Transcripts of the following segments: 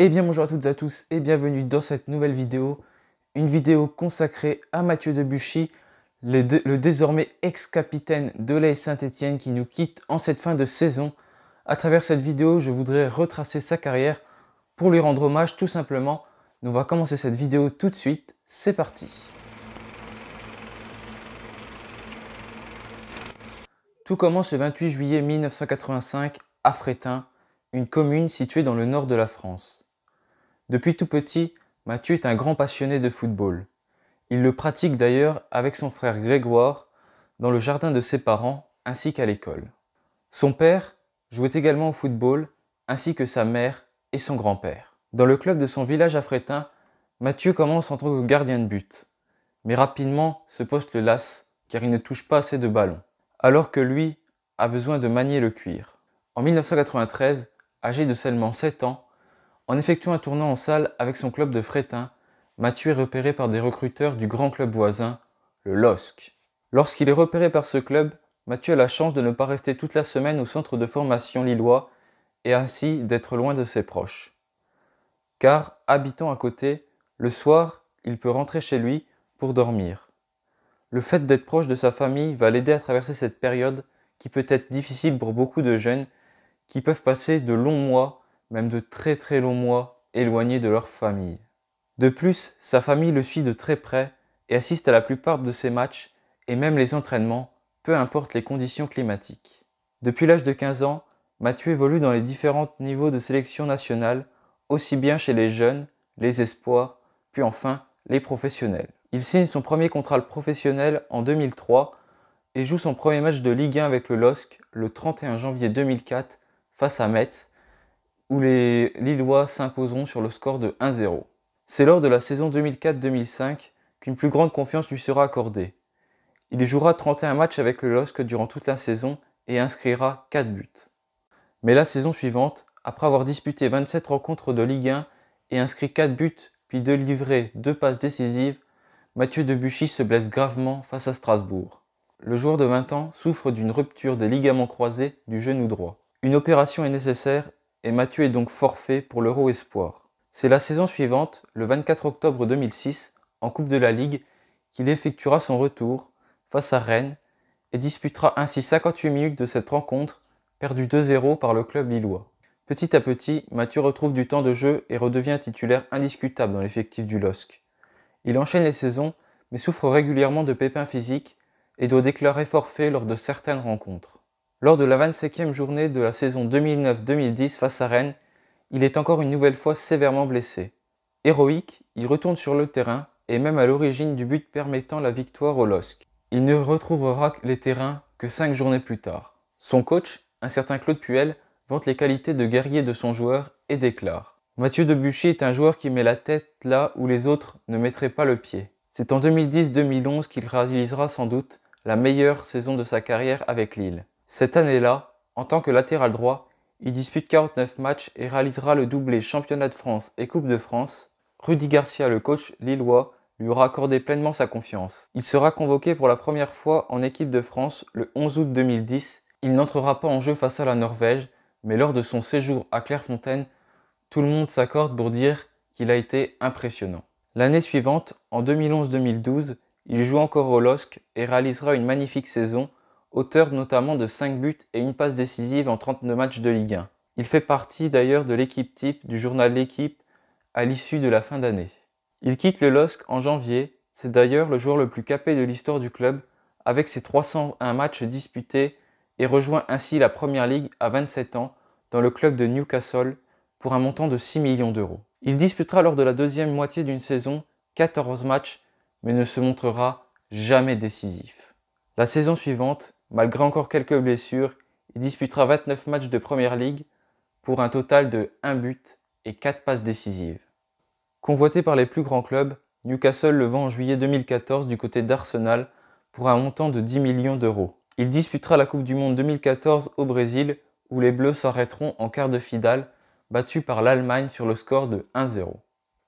Eh bien bonjour à toutes et à tous et bienvenue dans cette nouvelle vidéo. Une vidéo consacrée à Mathieu Debuchy, le désormais ex-capitaine de l'AS Saint-Étienne qui nous quitte en cette fin de saison. À travers cette vidéo, je voudrais retracer sa carrière pour lui rendre hommage tout simplement. On va commencer cette vidéo tout de suite, c'est parti. Tout commence le 28 juillet 1985 à Fréthun, une commune située dans le nord de la France. Depuis tout petit, Mathieu est un grand passionné de football. Il le pratique d'ailleurs avec son frère Grégoire dans le jardin de ses parents ainsi qu'à l'école. Son père jouait également au football ainsi que sa mère et son grand-père. Dans le club de son village à Fréthun, Mathieu commence en tant que gardien de but. Mais rapidement, ce poste le lasse car il ne touche pas assez de ballons. Alors que lui a besoin de manier le cuir. En 1993, âgé de seulement 7 ans, en effectuant un tournoi en salle avec son club de Fréthun, Mathieu est repéré par des recruteurs du grand club voisin, le LOSC. Lorsqu'il est repéré par ce club, Mathieu a la chance de ne pas rester toute la semaine au centre de formation lillois et ainsi d'être loin de ses proches. Car, habitant à côté, le soir, il peut rentrer chez lui pour dormir. Le fait d'être proche de sa famille va l'aider à traverser cette période qui peut être difficile pour beaucoup de jeunes qui peuvent passer de longs mois, même de très très longs mois, éloignés de leur famille. De plus, sa famille le suit de très près et assiste à la plupart de ses matchs et même les entraînements, peu importe les conditions climatiques. Depuis l'âge de 15 ans, Mathieu évolue dans les différents niveaux de sélection nationale, aussi bien chez les jeunes, les espoirs, puis enfin les professionnels. Il signe son premier contrat professionnel en 2003 et joue son premier match de Ligue 1 avec le LOSC le 31 janvier 2004 face à Metz, où les Lillois s'imposeront sur le score de 1-0. C'est lors de la saison 2004-2005 qu'une plus grande confiance lui sera accordée. Il jouera 31 matchs avec le LOSC durant toute la saison et inscrira 4 buts. Mais la saison suivante, après avoir disputé 27 rencontres de Ligue 1 et inscrit 4 buts puis délivré 2 passes décisives, Mathieu Debuchy se blesse gravement face à Strasbourg. Le joueur de 20 ans souffre d'une rupture des ligaments croisés du genou droit. Une opération est nécessaire et Mathieu est donc forfait pour l'Euro Espoir. C'est la saison suivante, le 24 octobre 2006, en Coupe de la Ligue, qu'il effectuera son retour face à Rennes et disputera ainsi 58 minutes de cette rencontre, perdue 2-0 par le club lillois. Petit à petit, Mathieu retrouve du temps de jeu et redevient titulaire indiscutable dans l'effectif du LOSC. Il enchaîne les saisons, mais souffre régulièrement de pépins physiques et doit déclarer forfait lors de certaines rencontres. Lors de la 25e journée de la saison 2009-2010 face à Rennes, il est encore une nouvelle fois sévèrement blessé. Héroïque, il retourne sur le terrain et même à l'origine du but permettant la victoire au LOSC. Il ne retrouvera les terrains que 5 journées plus tard. Son coach, un certain Claude Puel, vante les qualités de guerrier de son joueur et déclare: Mathieu Debuchy est un joueur qui met la tête là où les autres ne mettraient pas le pied. C'est en 2010-2011 qu'il réalisera sans doute la meilleure saison de sa carrière avec Lille. Cette année-là, en tant que latéral droit, il dispute 49 matchs et réalisera le doublé Championnat de France et Coupe de France. Rudy Garcia, le coach lillois, lui aura accordé pleinement sa confiance. Il sera convoqué pour la première fois en équipe de France le 11 août 2010. Il n'entrera pas en jeu face à la Norvège, mais lors de son séjour à Clairefontaine, tout le monde s'accorde pour dire qu'il a été impressionnant. L'année suivante, en 2011-2012, il joue encore au LOSC et réalisera une magnifique saison, auteur notamment de 5 buts et une passe décisive en 32 matchs de Ligue 1. Il fait partie d'ailleurs de l'équipe type du journal L'Équipe à l'issue de la fin d'année. Il quitte le LOSC en janvier, c'est d'ailleurs le joueur le plus capé de l'histoire du club, avec ses 301 matchs disputés et rejoint ainsi la Première Ligue à 27 ans dans le club de Newcastle pour un montant de 6 millions d'euros. Il disputera lors de la deuxième moitié d'une saison 14 matchs mais ne se montrera jamais décisif. La saison suivante, malgré encore quelques blessures, il disputera 29 matchs de Première Ligue pour un total de 1 but et 4 passes décisives. Convoité par les plus grands clubs, Newcastle le vend en juillet 2014 du côté d'Arsenal pour un montant de 10 millions d'euros. Il disputera la Coupe du Monde 2014 au Brésil où les Bleus s'arrêteront en quart de finale, battus par l'Allemagne sur le score de 1-0.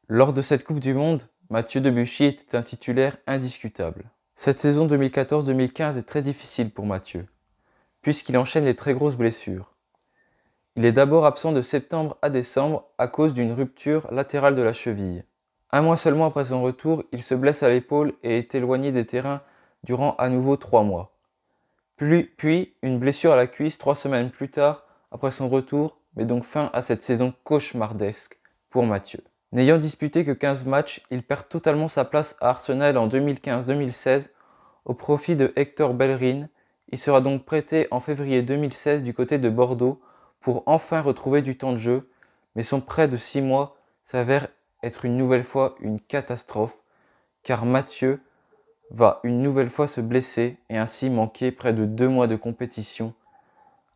Lors de cette Coupe du Monde, Mathieu Debuchy était un titulaire indiscutable. Cette saison 2014-2015 est très difficile pour Mathieu, puisqu'il enchaîne les très grosses blessures. Il est d'abord absent de septembre à décembre à cause d'une rupture latérale de la cheville. Un mois seulement après son retour, il se blesse à l'épaule et est éloigné des terrains durant à nouveau 3 mois. Puis une blessure à la cuisse 3 semaines plus tard, après son retour, met donc fin à cette saison cauchemardesque pour Mathieu. N'ayant disputé que 15 matchs, il perd totalement sa place à Arsenal en 2015-2016 au profit de Hector Bellerin. Il sera donc prêté en février 2016 du côté de Bordeaux pour enfin retrouver du temps de jeu, mais son prêt de 6 mois s'avère être une nouvelle fois une catastrophe, car Mathieu va une nouvelle fois se blesser et ainsi manquer près de 2 mois de compétition.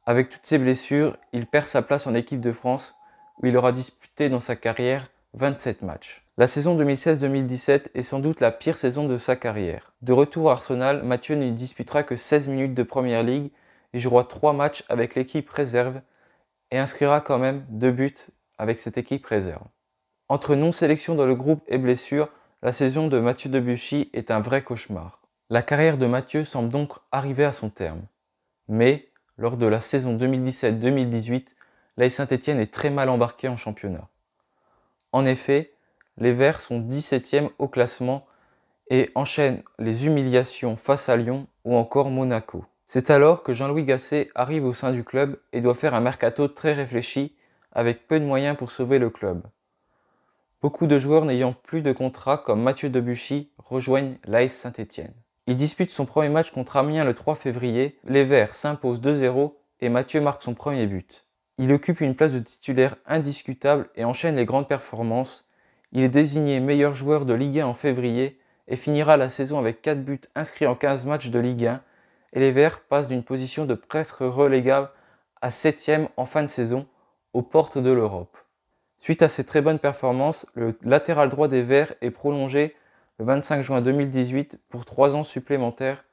Avec toutes ces blessures, il perd sa place en équipe de France, où il aura disputé dans sa carrière 27 matchs. La saison 2016-2017 est sans doute la pire saison de sa carrière. De retour à Arsenal, Mathieu ne disputera que 16 minutes de Premier League et jouera 3 matchs avec l'équipe réserve et inscrira quand même 2 buts avec cette équipe réserve. Entre non-sélection dans le groupe et blessures, la saison de Mathieu Debuchy est un vrai cauchemar. La carrière de Mathieu semble donc arriver à son terme. Mais, lors de la saison 2017-2018, l'AS Saint-Étienne est très mal embarqué en championnat. En effet, les Verts sont 17e au classement et enchaînent les humiliations face à Lyon ou encore Monaco. C'est alors que Jean-Louis Gasset arrive au sein du club et doit faire un mercato très réfléchi avec peu de moyens pour sauver le club. Beaucoup de joueurs n'ayant plus de contrat comme Mathieu Debuchy rejoignent l'AS Saint-Étienne. Il dispute son premier match contre Amiens le 3 février, les Verts s'imposent 2-0 et Mathieu marque son premier but. Il occupe une place de titulaire indiscutable et enchaîne les grandes performances. Il est désigné meilleur joueur de Ligue 1 en février et finira la saison avec 4 buts inscrits en 15 matchs de Ligue 1 et les Verts passent d'une position de presque relégable à 7e en fin de saison, aux portes de l'Europe. Suite à ces très bonnes performances, le latéral droit des Verts est prolongé le 25 juin 2018 pour 3 ans supplémentaires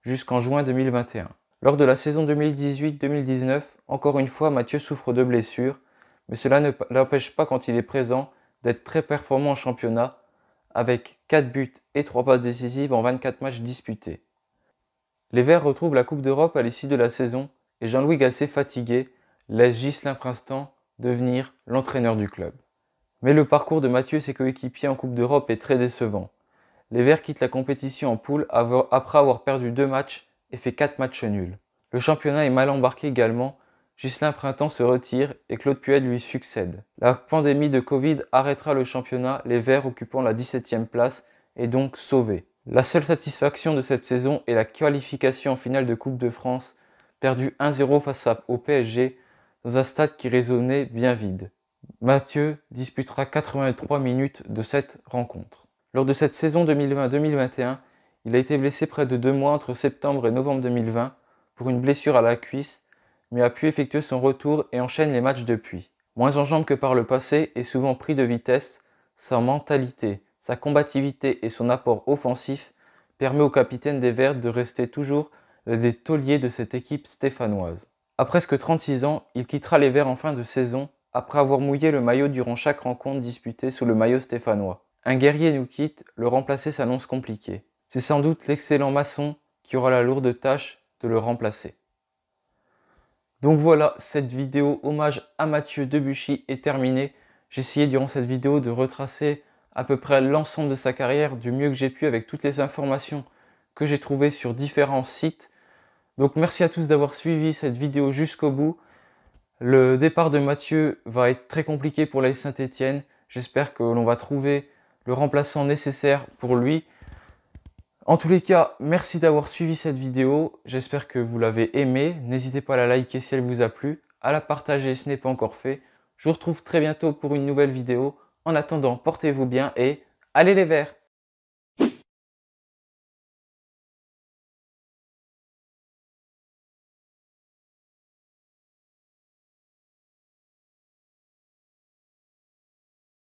jusqu'en juin 2021. Lors de la saison 2018-2019, encore une fois, Mathieu souffre de blessures, mais cela ne l'empêche pas quand il est présent d'être très performant en championnat, avec 4 buts et 3 passes décisives en 24 matchs disputés. Les Verts retrouvent la Coupe d'Europe à l'issue de la saison et Jean-Louis Gasset, fatigué, laisse Ghislain Princeton devenir l'entraîneur du club. Mais le parcours de Mathieu et ses coéquipiers en Coupe d'Europe est très décevant. Les Verts quittent la compétition en poule après avoir perdu 2 matchs et fait 4 matchs nuls. Le championnat est mal embarqué également, Ghislain Printemps se retire et Claude Puel lui succède. La pandémie de Covid arrêtera le championnat, les Verts occupant la 17e place et donc sauvés. La seule satisfaction de cette saison est la qualification en finale de Coupe de France, perdue 1-0 face au PSG dans un stade qui résonnait bien vide. Mathieu disputera 83 minutes de cette rencontre. Lors de cette saison 2020-2021, il a été blessé près de 2 mois entre septembre et novembre 2020 pour une blessure à la cuisse, mais a pu effectuer son retour et enchaîne les matchs depuis. Moins en jambes que par le passé et souvent pris de vitesse, sa mentalité, sa combativité et son apport offensif permet au capitaine des Verts de rester toujours l'un des tauliers de cette équipe stéphanoise. À presque 36 ans, il quittera les Verts en fin de saison après avoir mouillé le maillot durant chaque rencontre disputée sous le maillot stéphanois. Un guerrier nous quitte, le remplacer s'annonce compliqué. C'est sans doute l'excellent Masson qui aura la lourde tâche de le remplacer. Donc voilà, cette vidéo hommage à Mathieu Debuchy est terminée. J'ai essayé durant cette vidéo de retracer à peu près l'ensemble de sa carrière du mieux que j'ai pu avec toutes les informations que j'ai trouvées sur différents sites. Donc merci à tous d'avoir suivi cette vidéo jusqu'au bout. Le départ de Mathieu va être très compliqué pour l'AS Saint-Étienne. J'espère que l'on va trouver le remplaçant nécessaire pour lui. En tous les cas, merci d'avoir suivi cette vidéo. J'espère que vous l'avez aimée. N'hésitez pas à la liker si elle vous a plu, à la partager si ce n'est pas encore fait. Je vous retrouve très bientôt pour une nouvelle vidéo. En attendant, portez-vous bien et allez les Verts!